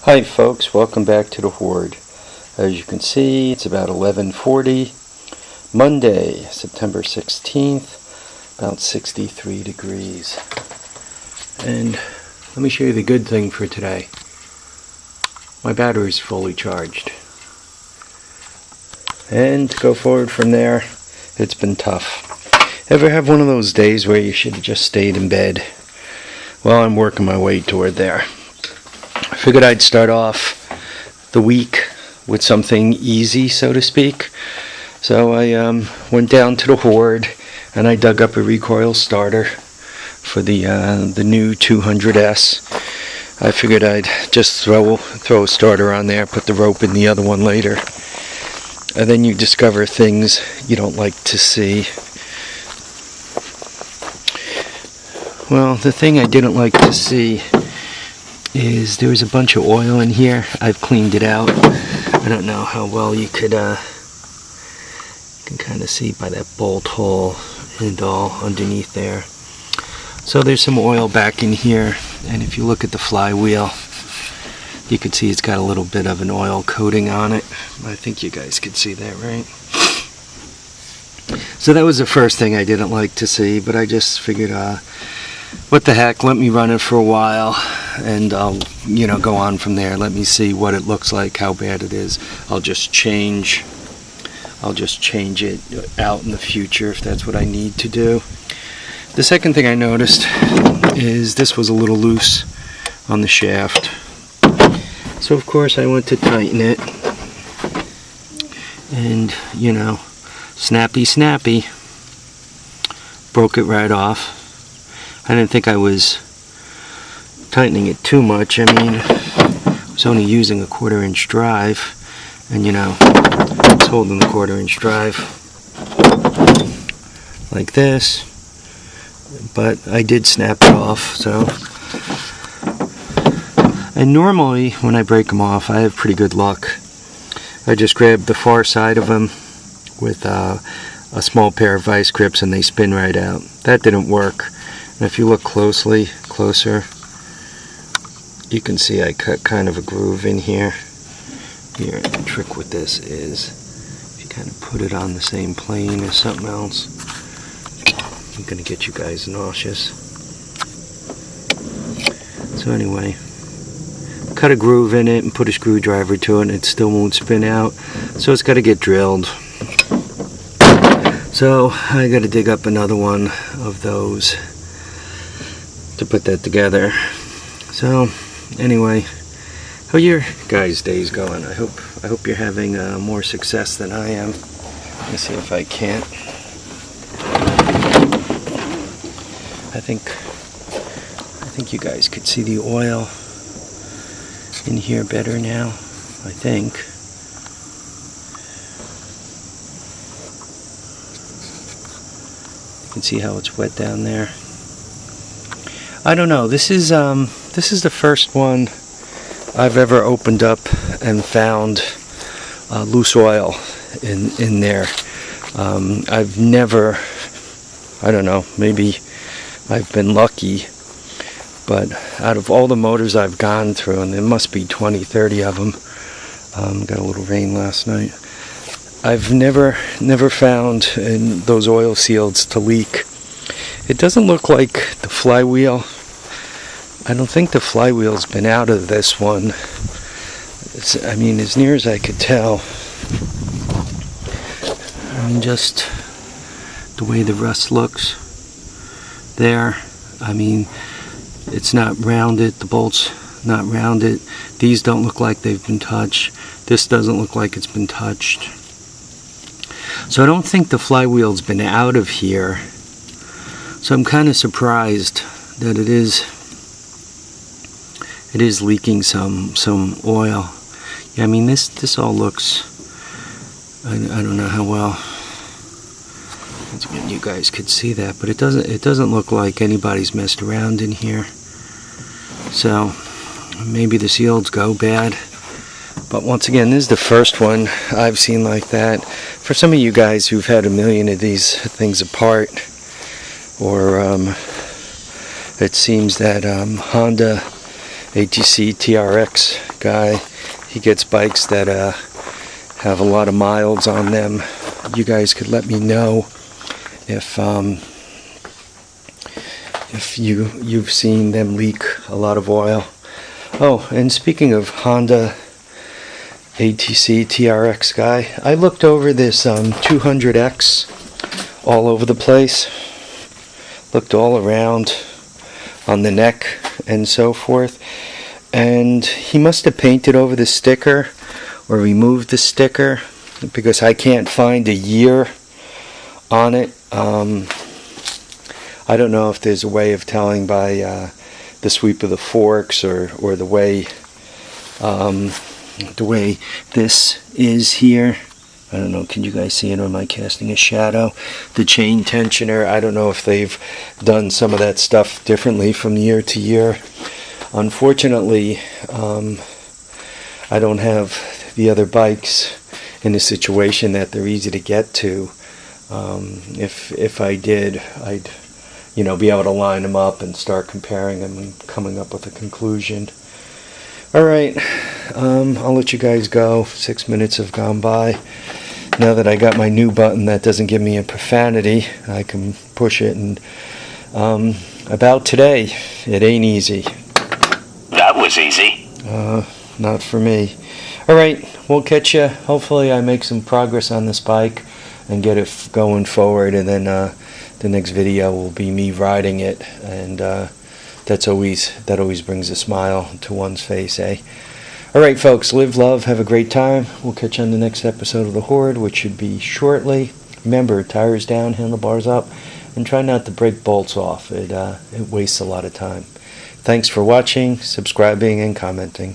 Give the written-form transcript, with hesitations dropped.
Hi folks, welcome back to the Horde. As you can see, it's about 11:40, Monday, September 16th, about 63 degrees. And let me show you the good thing for today. My battery's fully charged. And to go forward from there, it's been tough. Ever have one of those days where you should have just stayed in bed? Well, I'm working my way toward there. I figured I'd start off the week with something easy, so to speak. So I went down to the Horde and I dug up a recoil starter for the new 200S. I figured I'd just throw a starter on there, put the rope in the other one later. And then you discover things you don't like to see. Well, the thing I didn't like to see is there was a bunch of oil in here. I've cleaned it out. I don't know how well you can kind of see by that bolt hole and all underneath there. So there's some oil back in here, and if you look at the flywheel, you can see it's got a little bit of an oil coating on it. I think you guys could see that, right? So that was the first thing I didn't like to see, but I just figured, what the heck, let me run it for a while and I'll, go on from there. Let me see what it looks like, how bad it is. I'll just change it out in the future if that's what I need to do. The second thing I noticed is this was a little loose on the shaft. So of course I went to tighten it, and snappy, broke it right off. I didn't think I was tightening it too much. I mean, I was only using a 1/4-inch drive, and I was holding the 1/4-inch drive like this, but I did snap it off. So, and normally when I break them off, I have pretty good luck. I just grab the far side of them with a small pair of vice grips and they spin right out. That didn't work. And if you look closer, you can see I cut kind of a groove in here. Here, the trick with this is, if you kind of put it on the same plane as something else, I'm going to get you guys nauseous. So anyway, cut a groove in it and put a screwdriver to it, and it still won't spin out. So it's got to get drilled. So I got to dig up another one of those to put that together. So anyway, how are your guys' days going? I hope you're having more success than I am. Let me see if I can't. I think you guys could see the oil in here better now. I think. You can see how it's wet down there. I don't know. This is the first one I've ever opened up and found loose oil in there. I've never, I don't know, maybe I've been lucky, but out of all the motors I've gone through, and there must be 20, 30 of them, got a little rain last night, I've never found those oil seals to leak. It doesn't look like the flywheel. I don't think the flywheel's been out of this one. I mean, as near as I could tell. I mean, just the way the rust looks there. I mean, it's not rounded. The bolt's not rounded. These don't look like they've been touched. This doesn't look like it's been touched. So I don't think the flywheel's been out of here. So I'm kind of surprised that it is leaking some oil. Yeah, I mean this all looks, I don't know how well, once again you guys could see that, but it doesn't look like anybody's messed around in here. So maybe the seals go bad. But once again, this is the first one I've seen like that. For some of you guys who've had a million of these things apart, or it seems that Honda ATC TRX guy. He gets bikes that have a lot of miles on them. You guys could let me know if you've seen them leak a lot of oil. Oh, and speaking of Honda ATC TRX guy, I looked over this 200X all over the place. Looked all around on the neck and so forth, and he must have painted over the sticker or removed the sticker, because I can't find a year on it. I don't know if there's a way of telling by the sweep of the forks, or the way this is here. I don't know, can you guys see it, or am I casting a shadow? The chain tensioner, I don't know if they've done some of that stuff differently from year to year. Unfortunately, I don't have the other bikes in a situation that they're easy to get to. If I did, I'd be able to line them up and start comparing them and coming up with a conclusion. Alright, I'll let you guys go. 6 minutes have gone by. Now that I got my new button that doesn't give me a profanity, I can push it. And about today, it ain't easy. That was easy. Not for me. Alright, we'll catch you. Hopefully I make some progress on this bike and get it going forward, and then the next video will be me riding it, and that always brings a smile to one's face, eh? Alright folks, live, love, have a great time. We'll catch you on the next episode of The Horde, which should be shortly. Remember, tires down, handlebars up, and try not to break bolts off. It wastes a lot of time. Thanks for watching, subscribing, and commenting.